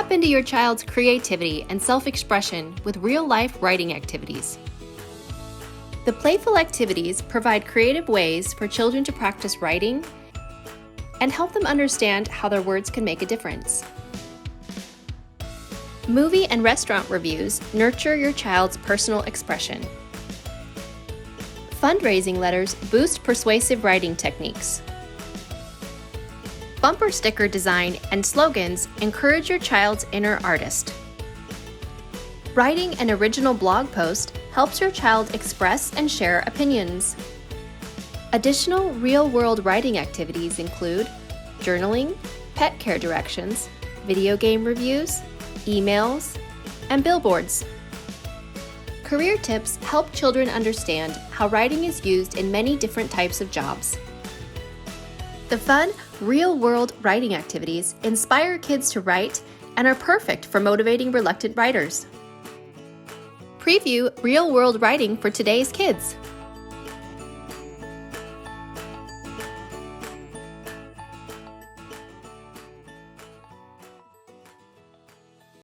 Tap into your child's creativity and self-expression with real-life writing activities. The playful activities provide creative ways for children to practice writing and help them understand how their words can make a difference. Movie and restaurant reviews nurture your child's personal expression. Fundraising letters boost persuasive writing techniques. Bumper sticker design and slogans encourage your child's inner artist. Writing an original blog post helps your child express and share opinions. Additional real-world writing activities include journaling, pet care directions, video game reviews, emails, and billboards. Career tips help children understand how writing is used in many different types of jobs. The fun, real-world writing activities inspire kids to write and are perfect for motivating reluctant writers. Preview real-world writing for today's kids.